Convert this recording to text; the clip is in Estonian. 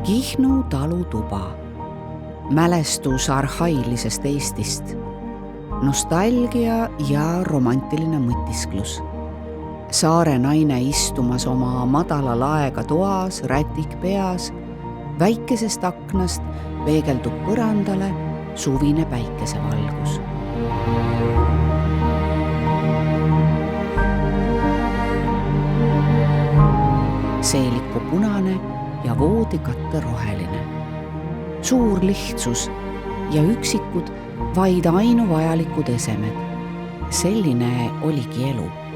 Kihnu talutuba, mälestus arhailisest Eestist, nostalgia ja romantiline mõtisklus. Saare naine istumas oma madala laega toas, rätik peas, väikesest aknast peegeldub põrandale suvine päikesevalgus. Seeliku punane ja voodikatte roheline. Suur lihtsus ja üksikud, vaid ainuvajalikud esemed. Selline oligi elu.